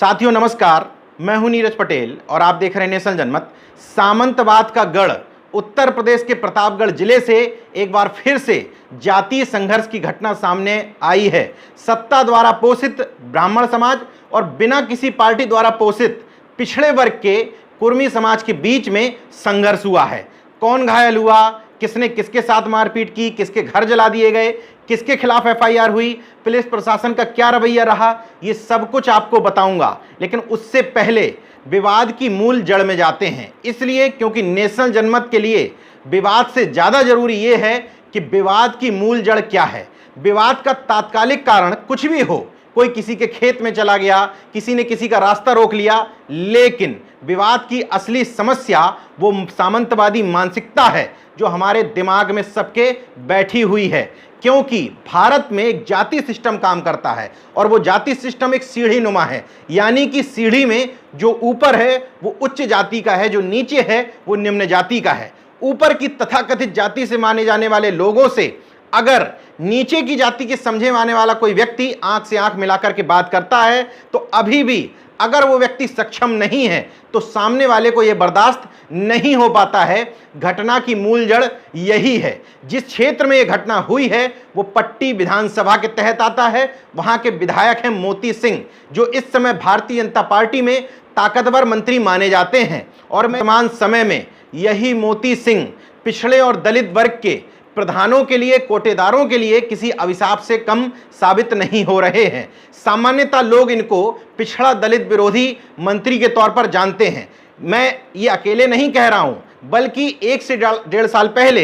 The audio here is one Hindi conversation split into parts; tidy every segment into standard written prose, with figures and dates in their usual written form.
साथियों नमस्कार, मैं हूं नीरज पटेल और आप देख रहे हैं नेशनल जनमत। सामंतवाद का गढ़ उत्तर प्रदेश के प्रतापगढ़ जिले से एक बार फिर से जातीय संघर्ष की घटना सामने आई है। सत्ता द्वारा पोषित ब्राह्मण समाज और बिना किसी पार्टी द्वारा पोषित पिछड़े वर्ग के कुर्मी समाज के बीच में संघर्ष हुआ है। कौन घायल हुआ, किसने किसके साथ मारपीट की, किसके घर जला दिए गए, किसके खिलाफ एफआईआर हुई, पुलिस प्रशासन का क्या रवैया रहा, ये सब कुछ आपको बताऊंगा। लेकिन उससे पहले विवाद की मूल जड़ में जाते हैं, इसलिए क्योंकि नेशनल जनमत के लिए विवाद से ज़्यादा जरूरी ये है कि विवाद की मूल जड़ क्या है। विवाद का तात्कालिक कारण कुछ भी हो, कोई किसी के खेत में चला गया, किसी ने किसी का रास्ता रोक लिया, लेकिन विवाद की असली समस्या वो सामंतवादी मानसिकता है जो हमारे दिमाग में सबके बैठी हुई है। क्योंकि भारत में एक जाति सिस्टम काम करता है और वो जाति सिस्टम एक सीढ़ी नुमा है, यानी कि सीढ़ी में जो ऊपर है वो उच्च जाति का है, जो नीचे है वो निम्न जाति का है। ऊपर की तथाकथित जाति से माने जाने वाले लोगों से अगर नीचे की जाति के समझे माने वाला कोई व्यक्ति आंख से आंख मिलाकर के बात करता है तो अभी भी अगर वो व्यक्ति सक्षम नहीं है तो सामने वाले को यह बर्दाश्त नहीं हो पाता है। घटना की मूल जड़ यही है। जिस क्षेत्र में यह घटना हुई है वो पट्टी विधानसभा के तहत आता है। वहां के विधायक हैं मोती सिंह, जो इस समय भारतीय जनता पार्टी में ताकतवर मंत्री माने जाते हैं। और वर्तमान समय में यही मोती सिंह पिछड़े और दलित वर्ग के प्रधानों के लिए, कोटेदारों के लिए किसी अभिशाप से कम साबित नहीं हो रहे हैं। सामान्यतः लोग इनको पिछड़ा दलित विरोधी मंत्री के तौर पर जानते हैं। मैं ये अकेले नहीं कह रहा हूं, बल्कि 1 से 1.5 साल पहले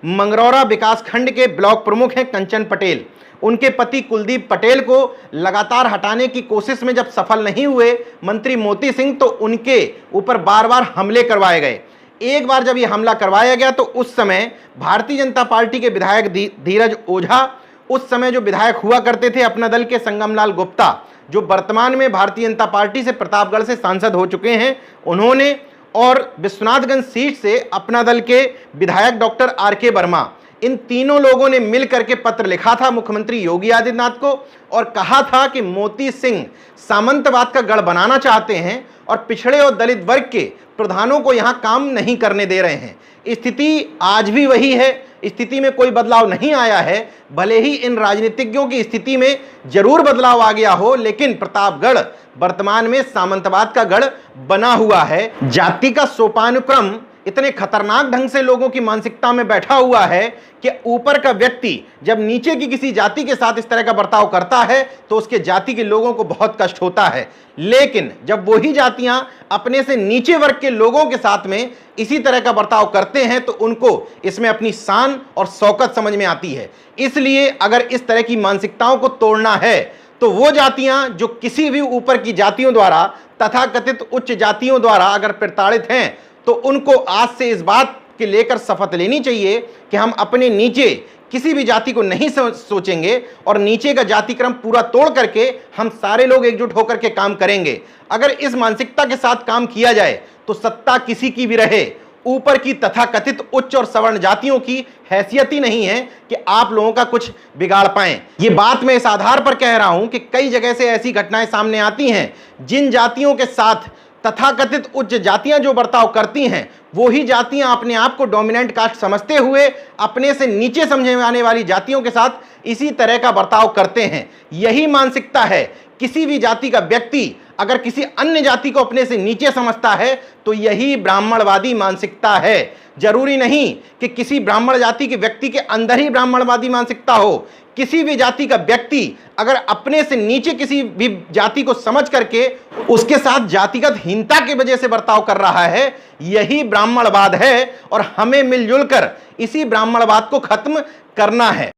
मंगरौरा विकास खंड के ब्लॉक प्रमुख हैं कंचन पटेल। उनके पति कुलदीप पटेल को लगातार हटाने की कोशिश में जब सफल नहीं हुए मंत्री मोती सिंह, तो उनके ऊपर बार बार हमले करवाए गए। एक बार जब ये हमला करवाया गया तो उस समय भारतीय जनता पार्टी के विधायक धीरज ओझा, उस समय जो विधायक हुआ करते थे अपना दल के संगमलाल गुप्ता, जो वर्तमान में भारतीय जनता पार्टी से प्रतापगढ़ से सांसद हो चुके हैं, उन्होंने और विश्वनाथगंज सीट से अपना दल के विधायक डॉक्टर आर.के. वर्मा, इन तीनों लोगों ने मिलकर के पत्र लिखा था मुख्यमंत्री योगी आदित्यनाथ को और कहा था कि मोती सिंह सामंतवाद का गढ़ बनाना चाहते हैं और पिछड़े और दलित वर्ग के प्रधानों को यहां काम नहीं करने दे रहे हैं। स्थिति आज भी वही है, स्थिति में कोई बदलाव नहीं आया है। भले ही इन राजनीतिज्ञों की स्थिति में जरूर बदलाव आ गया हो, लेकिन प्रतापगढ़ वर्तमान में सामंतवाद का गढ़ बना हुआ है। जाति का सोपानुक्रम इतने खतरनाक ढंग से लोगों की मानसिकता में बैठा हुआ है कि ऊपर का व्यक्ति जब नीचे की किसी जाति के साथ इस तरह का बर्ताव करता है तो उसके जाति के लोगों को बहुत कष्ट होता है। लेकिन जब वही जातियां अपने से नीचे वर्ग के लोगों के साथ में इसी तरह का बर्ताव करते हैं तो उनको इसमें अपनी शान और शौकत समझ में आती है। इसलिए अगर इस तरह की मानसिकताओं को तोड़ना है तो वो जातियां जो किसी भी ऊपर की जातियों द्वारा, तथाकथित उच्च जातियों द्वारा अगर प्रताड़ित हैं, तो उनको आज से इस बात के लेकर शपथ लेनी चाहिए कि हम अपने नीचे किसी भी जाति को नहीं सोचेंगे और नीचे का जातिक्रम पूरा तोड़ करके हम सारे लोग एकजुट होकर के काम करेंगे। अगर इस मानसिकता के साथ काम किया जाए तो सत्ता किसी की भी रहे, ऊपर की तथाकथित उच्च और सवर्ण जातियों की हैसियत ही नहीं है कि आप लोगों का कुछ बिगाड़ पाएं। ये बात मैं इस आधार पर कह रहा हूं कि कई जगह से ऐसी घटनाएं सामने आती हैं जिन जातियों के साथ तथाकथित उच्च जातियां जो बर्ताव करती हैं, वो ही जातियां अपने आप को डोमिनेंट कास्ट समझते हुए अपने से नीचे समझे जाने वाली जातियों के साथ इसी तरह का बर्ताव करते हैं। यही मानसिकता है। किसी भी जाति का व्यक्ति अगर किसी अन्य जाति को अपने से नीचे समझता है तो यही ब्राह्मणवादी मानसिकता है। जरूरी नहीं कि किसी ब्राह्मण जाति के व्यक्ति के अंदर ही ब्राह्मणवादी मानसिकता हो। किसी भी जाति का व्यक्ति अगर अपने से नीचे किसी भी जाति को समझ करके उसके साथ जातिगत हीनता की वजह से बर्ताव कर रहा है, यही ब्राह्मणवाद है और हमें मिलजुल कर इसी ब्राह्मणवाद को खत्म करना है।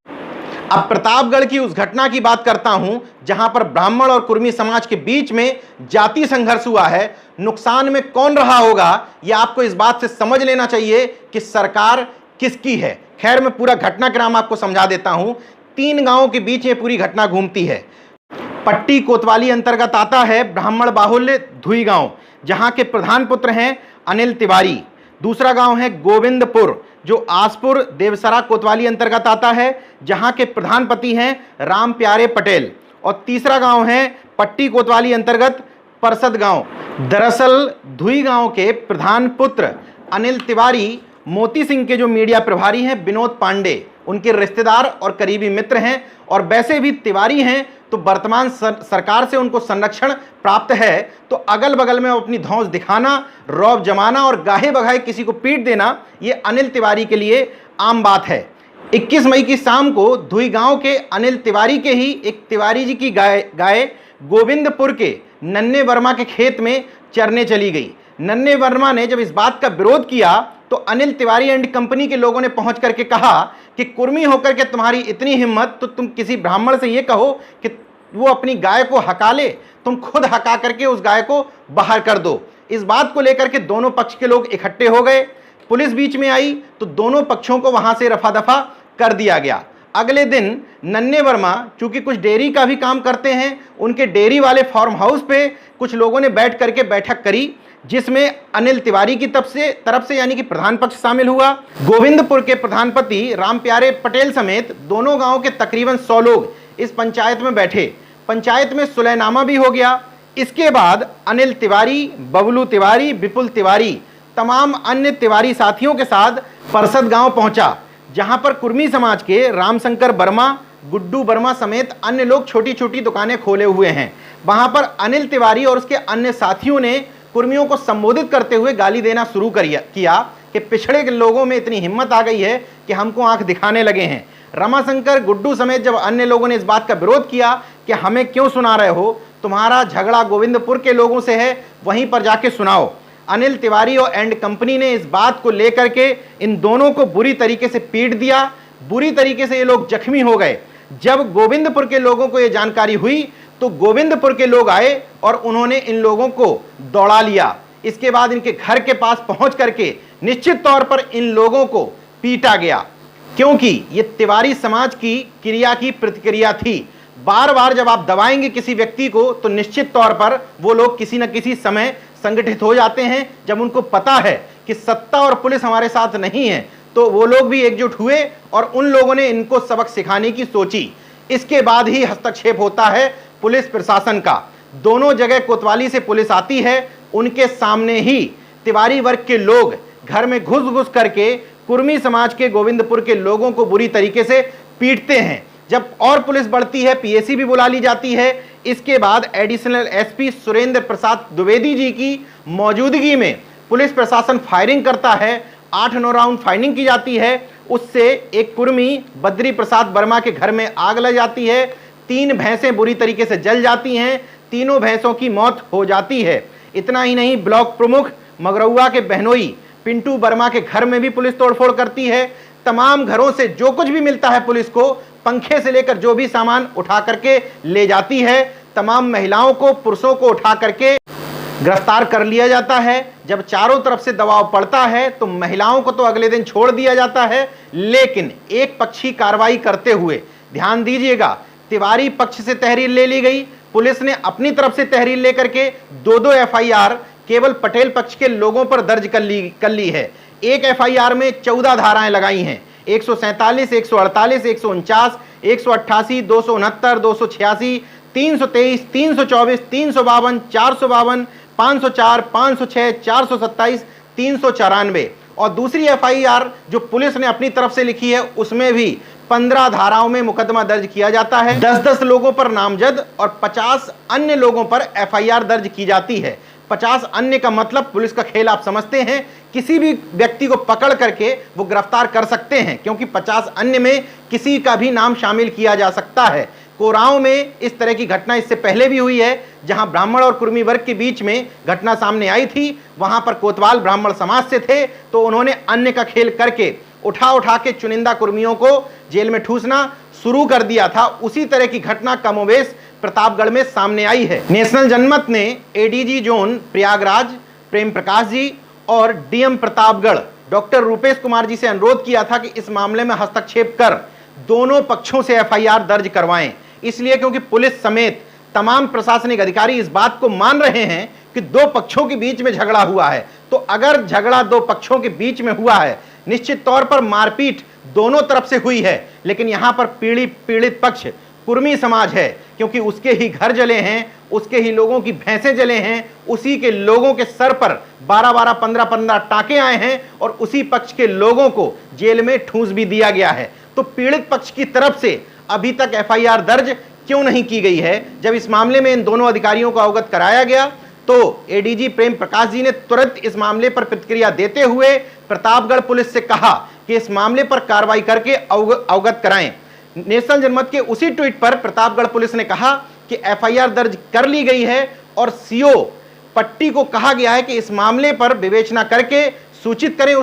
अब प्रतापगढ़ की उस घटना की बात करता हूं जहां पर ब्राह्मण और कुर्मी समाज के बीच में जाति संघर्ष हुआ है। नुकसान में कौन रहा होगा यह आपको इस बात से समझ लेना चाहिए कि सरकार किसकी है। खैर, मैं पूरा घटनाक्रम आपको समझा देता हूं। 3 गांवों के बीच ये पूरी घटना घूमती है। पट्टी कोतवाली अंतर्गत आता है ब्राह्मण बाहुल्य धुई गांव, जहां के प्रधान पुत्र हैं अनिल तिवारी। दूसरा गांव है गोविंदपुर, जो आसपुर देवसरा कोतवाली अंतर्गत आता है, जहां के प्रधान पति हैं राम प्यारे पटेल। और तीसरा गांव है पट्टी कोतवाली अंतर्गत परसद गांव। दरअसल धुई गांव के प्रधान पुत्र अनिल तिवारी मोती सिंह के जो मीडिया प्रभारी हैं विनोद पांडे, उनके रिश्तेदार और करीबी मित्र हैं, और वैसे भी तिवारी हैं तो वर्तमान सरकार से उनको संरक्षण प्राप्त है। तो अगल बगल में अपनी धौंस दिखाना, रौब जमाना और गाहे बगाहे किसी को पीट देना, ये अनिल तिवारी के लिए आम बात है। 21 मई की शाम को धुई गांव के अनिल तिवारी के ही एक तिवारी जी की गाय गोविंदपुर के नन्हे वर्मा के खेत में चरने चली गई। नन्हे वर्मा ने जब इस बात का विरोध किया तो अनिल तिवारी एंड कंपनी के लोगों ने पहुंच करके कहा कि कुर्मी होकर के तुम्हारी इतनी हिम्मत, तो तुम किसी ब्राह्मण से ये कहो कि वो अपनी गाय को हका ले, तुम खुद हका करके उस गाय को बाहर कर दो। इस बात को लेकर के दोनों पक्ष के लोग इकट्ठे हो गए। पुलिस बीच में आई तो दोनों पक्षों को वहां से रफा दफा कर दिया गया। अगले दिन नन्हे वर्मा चूंकि कुछ डेयरी का भी काम करते हैं, उनके डेयरी वाले फार्म हाउस पे कुछ लोगों ने बैठ करके बैठक करी, जिसमें अनिल तिवारी की तरफ से यानी कि प्रधान पक्ष शामिल हुआ। गोविंदपुर के प्रधानपति रामप्यारे पटेल समेत दोनों गांव के तकरीबन 100 लोग इस पंचायत में बैठे। पंचायत में सुलहनामा भी हो गया। इसके बाद अनिल तिवारी, बबलू तिवारी, विपुल तिवारी, तमाम अन्य तिवारी साथियों के साथ परसद गांव पहुंचा, जहां पर कुर्मी समाज के रामशंकर वर्मा, गुड्डू वर्मा समेत अन्य लोग छोटी छोटी दुकानें खोले हुए हैं। वहां पर अनिल तिवारी और उसके अन्य साथियों ने कुर्मियों को संबोधित करते हुए गाली देना शुरू किया कि पिछड़े के लोगों में इतनी हिम्मत आ गई है कि हमको आंख दिखाने लगे हैं। रमाशंकर, गुड्डू समेत जब अन्य लोगों ने इस बात का विरोध किया कि हमें क्यों सुना रहे हो, तुम्हारा झगड़ा गोविंदपुर के लोगों से है, वहीं पर जाके सुनाओ। अनिल तिवारी और एंड कंपनी ने इस बात को लेकर के इन दोनों को बुरी तरीके से पीट दिया। बुरी तरीके से ये लोग जख्मी हो गए। जब गोविंदपुर के लोगों को ये जानकारी हुई तो गोविंदपुर के लोग आए और उन्होंने इन लोगों को दौड़ा लिया। इसके बाद इनके घर के पास पहुंच करके निश्चित तौर पर इन लोगों को पीटा गया, क्योंकि ये तिवारी समाज की क्रिया की प्रतिक्रिया थी। बार बार जब आप दबाएंगे किसी व्यक्ति को तो निश्चित तौर पर वो लोग किसी न किसी समय संगठित हो जाते हैं। जब उनको पता है कि सत्ता और पुलिस हमारे साथ नहीं है तो वो लोग भी एकजुट हुए और उन लोगों ने इनको सबक सिखाने की सोची। इसके बाद ही हस्तक्षेप होता है पुलिस प्रशासन का। दोनों जगह कोतवाली से पुलिस आती है, उनके सामने ही तिवारी वर्ग के लोग घर में घुस घुस करके कुर्मी समाज के गोविंदपुर के लोगों को बुरी तरीके से पीटते हैं। जब और पुलिस बढ़ती है, पीएसी भी बुला ली जाती है। इसके बाद एडिशनल एसपी सुरेंद्र प्रसाद द्विवेदी जी की मौजूदगी में पुलिस प्रशासन फायरिंग करता है। 8-9 राउंड फायरिंग की जाती है। उससे एक कुर्मी बद्री प्रसाद वर्मा के घर में आग लग जाती है। 3 भैंसें बुरी तरीके से जल जाती हैं। तीनों भैंसों की मौत हो जाती है। इतना ही नहीं, ब्लॉक प्रमुख मगरौआ के बहनोई पिंटू वर्मा के घर में भी पुलिस तोड़फोड़ करती है। तमाम घरों से जो कुछ भी मिलता है पुलिस को, पंखे से लेकर जो भी सामान उठा करके ले जाती है। तमाम महिलाओं को, पुरुषों को उठा करके गिरफ्तार कर लिया जाता है। जब चारों तरफ से दबाव पड़ता है तो महिलाओं को तो अगले दिन छोड़ दिया जाता है, लेकिन एक पक्षी कार्रवाई करते हुए, ध्यान दीजिएगा, तिवारी पक्ष से तहरीर ले ली गई। पुलिस ने अपनी तरफ से तहरीर लेकर के 2-2 एफआईआर केवल पटेल पक्ष के लोगों पर दर्ज कर ली है। एक एफआईआर में 14 धाराएं लगाई हैं, 147, 148, 149, 188, 269, 286, 323, 324, 352, 452, 504, 506, 427, 394। और दूसरी एफआईआर जो पुलिस ने अपनी तरफ से लिखी है उसमें भी 15 धाराओं में मुकदमा दर्ज किया जाता है। 10-10 लोगों पर नामजद और 50 अन्य लोगों पर एफआईआर दर्ज की जाती है। 50 अन्य का मतलब पुलिस का खेल आप समझते हैं, किसी भी व्यक्ति को पकड़ करके वो गिरफ्तार कर सकते हैं, क्योंकि 50 अन्य में किसी का भी नाम शामिल किया जा सकता है। कोरांव में इस तरह की घटना इससे पहले भी हुई है, जहां ब्राह्मण और कुर्मी वर्ग के बीच में घटना सामने आई थी। वहां पर कोतवाल ब्राह्मण समाज से थे तो उन्होंने अन्य का खेल करके उठा के चुनिंदा कुर्मियों को जेल में ठूसना शुरू कर दिया था। उसी तरह की घटना कमोबेश प्रतापगढ़ में सामने आई है। नेशनल जनमत ने एडीजी जोन प्रयागराज प्रेम प्रकाश जी और डीएम प्रतापगढ़ डॉक्टर रूपेश कुमार जी से अनुरोध किया था कि इस मामले में हस्तक्षेप कर दोनों पक्षों से एफआईआर दर्ज करवाएं। इसलिए क्योंकि पुलिस समेत तमाम प्रशासनिक अधिकारी इस बात को मान रहे हैं कि 2 पक्षों के बीच में झगड़ा हुआ है। तो अगर झगड़ा 2 पक्षों के बीच में हुआ है, निश्चित तौर पर मारपीट दोनों तरफ से हुई है, लेकिन यहां पर पीड़ित पक्ष कुर्मी समाज है। क्योंकि उसके ही घर जले हैं, उसके ही लोगों की भैंसें जले हैं, उसी के लोगों के सर पर 12-12, 15-15 टाके आए हैं और उसी पक्ष के लोगों को जेल में ठूंस भी दिया गया है। तो पीड़ित पक्ष की तरफ से अभी तक एफआईआर दर्ज क्यों नहीं की गई है? जब इस मामले में इन दोनों अधिकारियों को अवगत कराया गया तो एडीजी प्रेम प्रकाश जी ने तुरंत इस मामले पर प्रतिक्रिया देते हुए प्रतापगढ़ पुलिस से कहा कि इस मामले पर कार्रवाई करके अवगत कराएं। नेशनल जनमत के उसी ट्वीट पर प्रतापगढ़ पुलिस ने कहा कि एफआईआर दर्ज कर ली गई है और सीओ पट्टी को कहा गया है कि इस मामले पर विवेचना करके सूचित करें,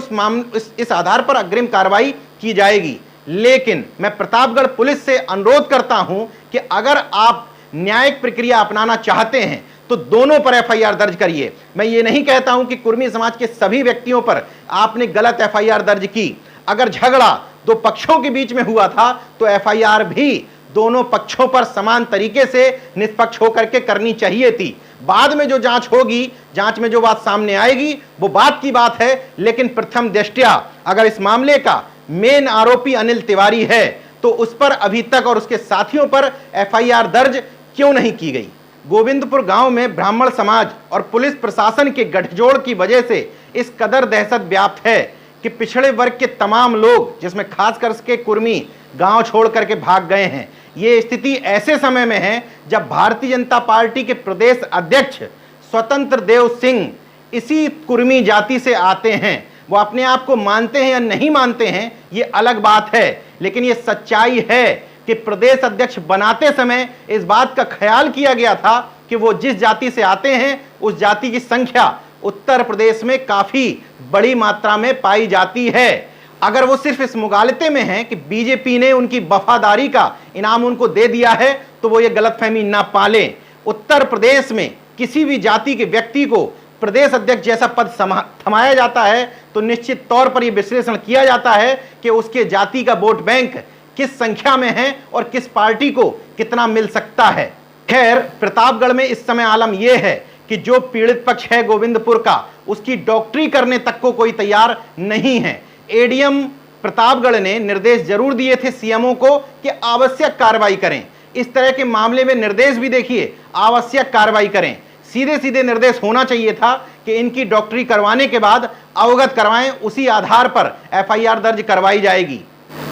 इस आधार पर अग्रिम कार्रवाई की जाएगी। लेकिन मैं प्रतापगढ़ पुलिस से अनुरोध करता हूं कि अगर आप न्यायिक प्रक्रिया अपनाना चाहते हैं तो दोनों पर एफआईआर दर्ज करिए। मैं ये नहीं कहता हूं कि कुर्मी समाज के सभी व्यक्तियों पर आपने गलत एफआईआर दर्ज की। अगर झगड़ा दो पक्षों के बीच में हुआ था तो एफआईआर भी दोनों पक्षों पर समान तरीके से निष्पक्ष होकर के करनी चाहिए थी। बाद में जो जांच होगी, जांच में जो बात सामने आएगी वो बात की बात है, लेकिन प्रथम दृष्टया अगर इस मामले का मेन आरोपी अनिल तिवारी है तो उस पर अभी तक और उसके साथियों पर एफआईआर दर्ज क्यों नहीं की गई? गोविंदपुर गांव में ब्राह्मण समाज और पुलिस प्रशासन के गठजोड़ की वजह से इस कदर दहशत व्याप्त है कि पिछड़े वर्ग के तमाम लोग, जिसमें खास करके कुर्मी, गांव छोड़ करके भाग गए हैं। ये स्थिति ऐसे समय में है जब भारतीय जनता पार्टी के प्रदेश अध्यक्ष स्वतंत्र देव सिंह इसी कुर्मी जाति से आते हैं। वो अपने आप को मानते हैं या नहीं मानते हैं ये अलग बात है, लेकिन ये सच्चाई है कि प्रदेश अध्यक्ष बनाते समय इस बात का ख्याल किया गया था कि वो जिस जाति से आते हैं उस जाति की संख्या उत्तर प्रदेश में काफी बड़ी मात्रा में पाई जाती है। अगर वो सिर्फ इस मुगालते में हैं कि बीजेपी ने उनकी वफादारी का इनाम उनको दे दिया है तो वो ये गलतफहमी ना पालें। उत्तर प्रदेश में किसी भी जाति के व्यक्ति को प्रदेश अध्यक्ष जैसा पद थमाया जाता है तो निश्चित तौर पर यह विश्लेषण किया जाता है कि उसके जाति का वोट बैंक किस संख्या में है और किस पार्टी को कितना मिल सकता है। खैर, प्रतापगढ़ में इस समय आलम यह है कि जो पीड़ित पक्ष है गोविंदपुर का, उसकी डॉक्टरी करने तक को कोई तैयार नहीं है। एडीएम प्रतापगढ़ ने निर्देश जरूर दिए थे सीएमओ को कि आवश्यक कार्रवाई करें। इस तरह के मामले में निर्देश भी देखिए, आवश्यक कार्रवाई करें। सीधे सीधे निर्देश होना चाहिए था कि इनकी डॉक्टरी करवाने के बाद अवगत करवाएं, उसी आधार पर एफआईआर दर्ज करवाई जाएगी।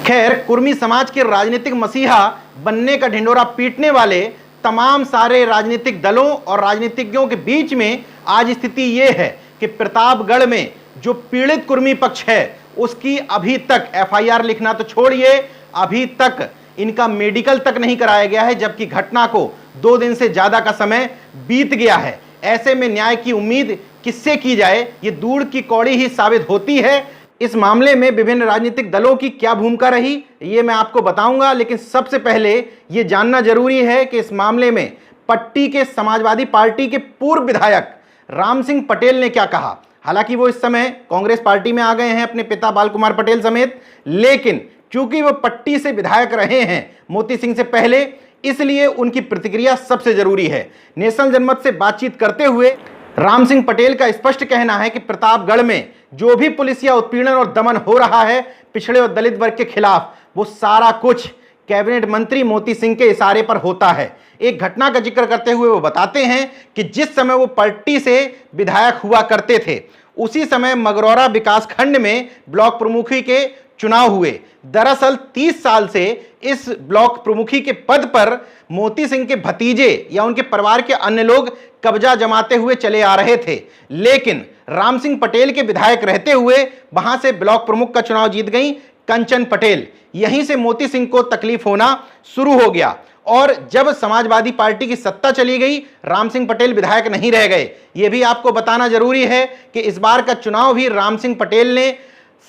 खैर, कुर्मी समाज के राजनीतिक मसीहा बनने का ढिंडोरा पीटने वाले तमाम सारे राजनीतिक दलों और राजनीतिज्ञों के बीच में आज स्थिति यह है कि प्रतापगढ़ में जो पीड़ित कुर्मी पक्ष है उसकी अभी तक एफआईआर लिखना तो छोड़िए, अभी तक इनका मेडिकल तक नहीं कराया गया है, जबकि घटना को 2 दिन से ज्यादा का समय बीत गया है। ऐसे में न्याय की उम्मीद किससे की जाए, ये दूर की कौड़ी ही साबित होती है। इस मामले में विभिन्न राजनीतिक दलों की क्या भूमिका रही ये मैं आपको बताऊंगा, लेकिन सबसे पहले ये जानना जरूरी है कि इस मामले में पट्टी के समाजवादी पार्टी के पूर्व विधायक राम सिंह पटेल ने क्या कहा। हालांकि वो इस समय कांग्रेस पार्टी में आ गए हैं अपने पिता बाल कुमार पटेल समेत, लेकिन क्योंकि वो पट्टी से विधायक रहे हैं मोती सिंह से पहले, इसलिए उनकी प्रतिक्रिया सबसे जरूरी है। नेशनल जनमत से बातचीत करते हुए राम सिंह पटेल का स्पष्ट कहना है कि प्रतापगढ़ में जो भी पुलिसिया उत्पीड़न और दमन हो रहा है पिछड़े और दलित वर्ग के खिलाफ, वो सारा कुछ कैबिनेट मंत्री मोती सिंह के इशारे पर होता है। एक घटना का जिक्र करते हुए वो बताते हैं कि जिस समय वो पट्टी से विधायक हुआ करते थे उसी समय मगरौरा विकास खंड में ब्लॉक प्रमुखी के चुनाव हुए। दरअसल 30 साल से इस ब्लॉक प्रमुखी के पद पर मोती सिंह के भतीजे या उनके परिवार के अन्य लोग कब्जा जमाते हुए चले आ रहे थे, लेकिन राम सिंह पटेल के विधायक रहते हुए वहां से ब्लॉक प्रमुख का चुनाव जीत गई कंचन पटेल। यहीं से मोती सिंह को तकलीफ होना शुरू हो गया और जब समाजवादी पार्टी की सत्ता चली गई राम सिंह पटेल विधायक नहीं रह गए। यह भी आपको बताना जरूरी है कि इस बार का चुनाव भी राम सिंह पटेल ने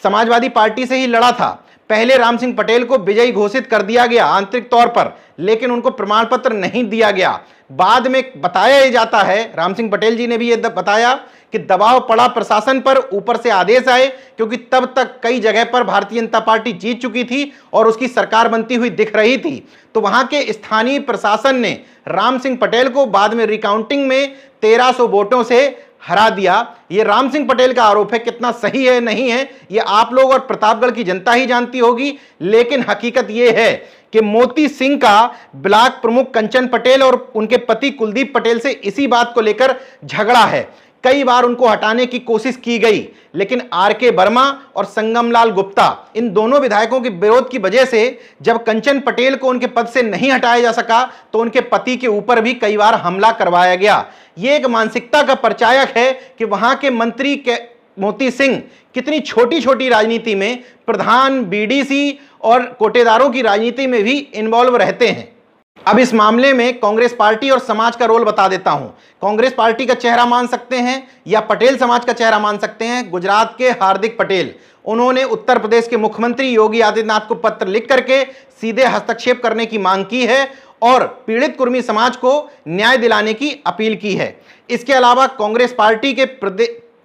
समाजवादी पार्टी से ही लड़ा था। पहले राम सिंह पटेल को विजयी घोषित कर दिया गया आंतरिक तौर पर, लेकिन उनको प्रमाण पत्र नहीं दिया गया। बाद में बताया जाता है, राम सिंह पटेल जी ने भी यह बताया कि दबाव पड़ा प्रशासन पर, ऊपर से आदेश आए, क्योंकि तब तक कई जगह पर भारतीय जनता पार्टी जीत चुकी थी और उसकी सरकार बनती हुई दिख रही थी। तो वहां के स्थानीय प्रशासन ने राम सिंह पटेल को बाद में रिकाउंटिंग में 1300 वोटों से हरा दिया। ये राम सिंह पटेल का आरोप है, कितना सही है नहीं है ये आप लोग और प्रतापगढ़ की जनता ही जानती होगी, लेकिन हकीकत ये है कि मोती सिंह का ब्लॉक प्रमुख कंचन पटेल और उनके पति कुलदीप पटेल से इसी बात को लेकर झगड़ा है। कई बार उनको हटाने की कोशिश की गई, लेकिन आर.के. वर्मा और संगमलाल गुप्ता, इन दोनों विधायकों के विरोध की वजह से जब कंचन पटेल को उनके पद से नहीं हटाया जा सका तो उनके पति के ऊपर भी कई बार हमला करवाया गया। यह एक मानसिकता का परिचायक है कि वहां के मंत्री के मोती सिंह कितनी छोटी छोटी राजनीति में, प्रधान, बीडीसी और कोटेदारों की राजनीति में भी इन्वॉल्व रहते हैं। अब इस मामले में कांग्रेस पार्टी और समाज का रोल बता देता हूं। कांग्रेस पार्टी का चेहरा मान सकते हैं या पटेल समाज का चेहरा मान सकते हैं गुजरात के हार्दिक पटेल। उन्होंने उत्तर प्रदेश के मुख्यमंत्री योगी आदित्यनाथ को पत्र लिख करके सीधे हस्तक्षेप करने की मांग की है और पीड़ित कुर्मी समाज को न्याय दिलाने की अपील की है। इसके अलावा कांग्रेस पार्टी के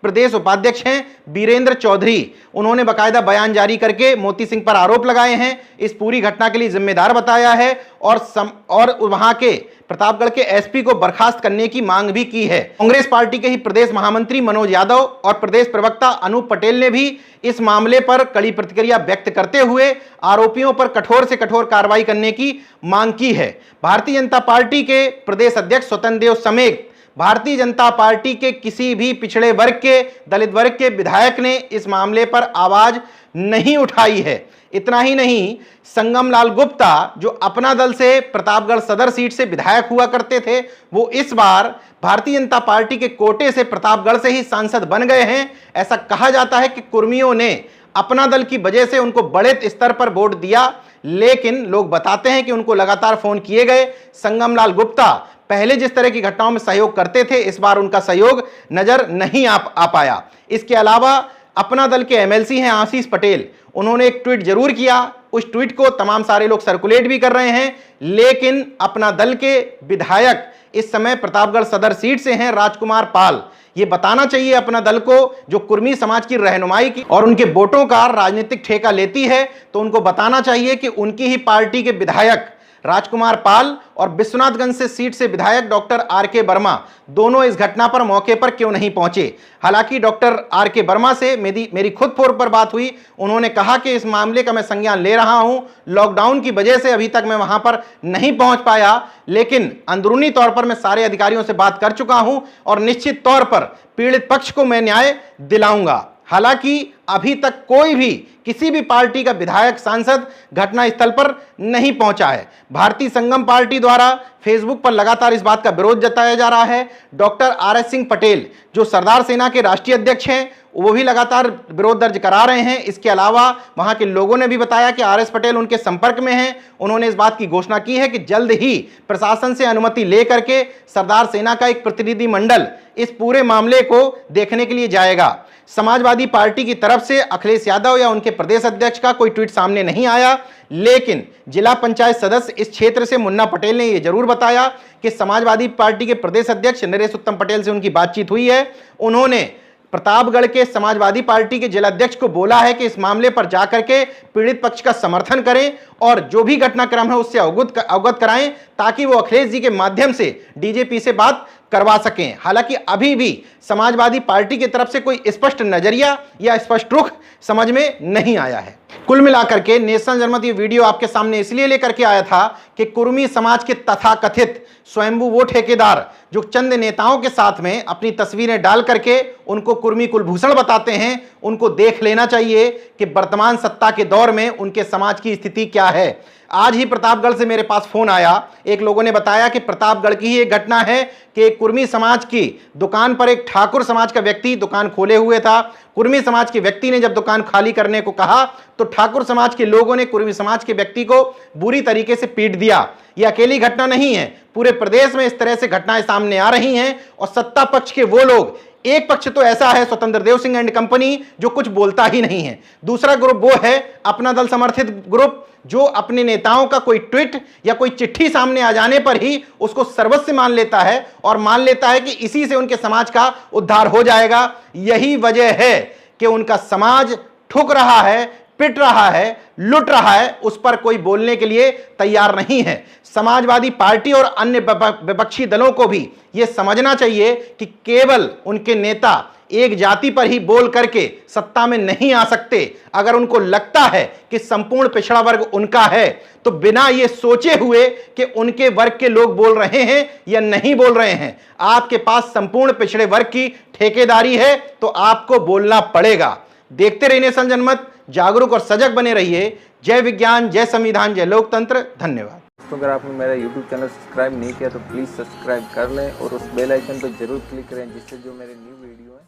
प्रदेश उपाध्यक्ष हैं वीरेंद्र चौधरी। उन्होंने बाकायदा बयान जारी करके मोती सिंह पर आरोप लगाए हैं, इस पूरी घटना के लिए जिम्मेदार बताया है और वहां के प्रतापगढ़ के एसपी को बर्खास्त करने की मांग भी की है। कांग्रेस पार्टी के ही प्रदेश महामंत्री मनोज यादव और प्रदेश प्रवक्ता अनूप पटेल ने भी इस मामले पर कड़ी प्रतिक्रिया व्यक्त करते हुए आरोपियों पर कठोर से कठोर कार्रवाई करने की मांग की है। भारतीय जनता पार्टी के प्रदेश अध्यक्ष स्वतंत्र देव समेत भारतीय जनता पार्टी के किसी भी पिछड़े वर्ग के, दलित वर्ग के विधायक ने इस मामले पर आवाज नहीं उठाई है। इतना ही नहीं, संगमलाल गुप्ता जो अपना दल से प्रतापगढ़ सदर सीट से विधायक हुआ करते थे, वो इस बार भारतीय जनता पार्टी के कोटे से प्रतापगढ़ से ही सांसद बन गए हैं। ऐसा कहा जाता है कि कुर्मियों ने अपना दल की वजह से उनको बड़े स्तर पर वोट दिया, लेकिन लोग बताते हैं कि उनको लगातार फोन किए गए। संगमलाल गुप्ता पहले जिस तरह की घटनाओं में सहयोग करते थे, इस बार उनका सहयोग नजर नहीं आ पाया। इसके अलावा अपना दल के एमएलसी हैं आशीष पटेल, उन्होंने एक ट्वीट जरूर किया। उस ट्वीट को तमाम सारे लोग सर्कुलेट भी कर रहे हैं, लेकिन अपना दल के विधायक इस समय प्रतापगढ़ सदर सीट से हैं राजकुमार पाल। ये बताना चाहिए अपना दल को, जो कुर्मी समाज की रहनुमाई की और उनके वोटों का राजनीतिक ठेका लेती है, तो उनको बताना चाहिए कि उनकी ही पार्टी के विधायक राजकुमार पाल और विश्वनाथगंज से सीट से विधायक डॉक्टर आर.के. वर्मा दोनों इस घटना पर मौके पर क्यों नहीं पहुंचे। हालांकि डॉक्टर आर.के. वर्मा से मेरी खुद फोन पर बात हुई। उन्होंने कहा कि इस मामले का मैं संज्ञान ले रहा हूं, लॉकडाउन की वजह से अभी तक मैं वहां पर नहीं पहुंच पाया, लेकिन अंदरूनी तौर पर मैं सारे अधिकारियों से बात कर चुका हूं और निश्चित तौर पर पीड़ित पक्ष को मैं न्याय दिलाऊंगा। हालांकि अभी तक कोई भी किसी भी पार्टी का विधायक, सांसद घटनास्थल पर नहीं पहुंचा है। भारतीय संगम पार्टी द्वारा फेसबुक पर लगातार इस बात का विरोध जताया जा रहा है। Doctor R S. सिंह पटेल जो सरदार सेना के राष्ट्रीय अध्यक्ष हैं, वो भी लगातार विरोध दर्ज करा रहे हैं। इसके अलावा वहां के लोगों ने भी बताया कि आर.एस. पटेल उनके संपर्क में हैं। उन्होंने इस बात की घोषणा की है कि जल्द ही प्रशासन से अनुमति लेकर के सरदार सेना का एक प्रतिनिधि मंडल इस पूरे मामले को देखने के लिए जाएगा। समाजवादी पार्टी की तरफ से अखिलेश यादव या उनके प्रदेश अध्यक्ष का कोई ट्वीट सामने नहीं आया, लेकिन जिला पंचायत सदस्य इस क्षेत्र से मुन्ना पटेल ने यह जरूर बताया कि समाजवादी पार्टी के प्रदेश अध्यक्ष नरेश उत्तम पटेल से उनकी बातचीत हुई है। उन्होंने प्रतापगढ़ के समाजवादी पार्टी के जिलाध्यक्ष को बोला है कि इस मामले पर जाकर के पीड़ित पक्ष का समर्थन करें और जो भी घटनाक्रम है उससे अवगत कराएं, ताकि वो अखिलेश जी के माध्यम से डीजीपी से बात करवा सकें। हालांकि अभी भी समाजवादी पार्टी की तरफ से कोई स्पष्ट नजरिया या स्पष्ट रुख समझ में नहीं आया है। कुल मिलाकर के नेशनल जनमत ये वीडियो आपके सामने इसलिए लेकर के आया था कि कुर्मी समाज के तथाकथित स्वयंभू वो ठेकेदार जो चंद नेताओं के साथ में अपनी तस्वीरें डाल करके उनको कुर्मी कुलभूषण बताते हैं, उनको देख लेना चाहिए कि वर्तमान सत्ता के दौर में उनके समाज की स्थिति क्या है। आज ही प्रतापगढ़ से मेरे पास फोन आया, एक लोगों ने बताया कि प्रतापगढ़ की ही एक घटना है कि एक कुर्मी समाज की दुकान पर एक ठाकुर समाज का व्यक्ति दुकान खोले हुए था। कुर्मी समाज के व्यक्ति ने जब दुकान खाली करने को कहा तो ठाकुर समाज के लोगों ने कुर्मी समाज के व्यक्ति को बुरी तरीके से पीट दिया। यह अकेली घटना नहीं है, पूरे प्रदेश में इस तरह से घटनाएं सामने आ रही हैं और सत्ता पक्ष के वो लोग, एक पक्ष तो ऐसा है स्वतंत्र देव सिंह एंड कंपनी जो कुछ बोलता ही नहीं है, दूसरा ग्रुप वो है अपना दल समर्थित ग्रुप जो अपने नेताओं का कोई ट्वीट या कोई चिट्ठी सामने आ जाने पर ही उसको सर्वस्व मान लेता है और मान लेता है कि इसी से उनके समाज का उद्धार हो जाएगा। यही वजह है कि उनका समाज ठुक रहा है, पिट रहा है, लुट रहा है, उस पर कोई बोलने के लिए तैयार नहीं है। समाजवादी पार्टी और अन्य विपक्षी दलों को भी यह समझना चाहिए कि केवल उनके नेता एक जाति पर ही बोल करके सत्ता में नहीं आ सकते। अगर उनको लगता है कि संपूर्ण पिछड़ा वर्ग उनका है तो बिना ये सोचे हुए कि उनके वर्ग के लोग बोल रहे हैं या नहीं बोल रहे हैं, आपके पास संपूर्ण पिछड़े वर्ग की ठेकेदारी है तो आपको बोलना पड़ेगा। देखते रहिए नेशन जनमत, जागरूक और सजग बने रहिए। जय विज्ञान, जय संविधान, जय लोकतंत्र। धन्यवाद। दोस्तों, अगर आपने मेरा YouTube चैनल सब्सक्राइब नहीं किया तो प्लीज़ सब्सक्राइब कर लें और उस बेल आइकन पर जरूर क्लिक करें, जिससे जो मेरे न्यू वीडियो है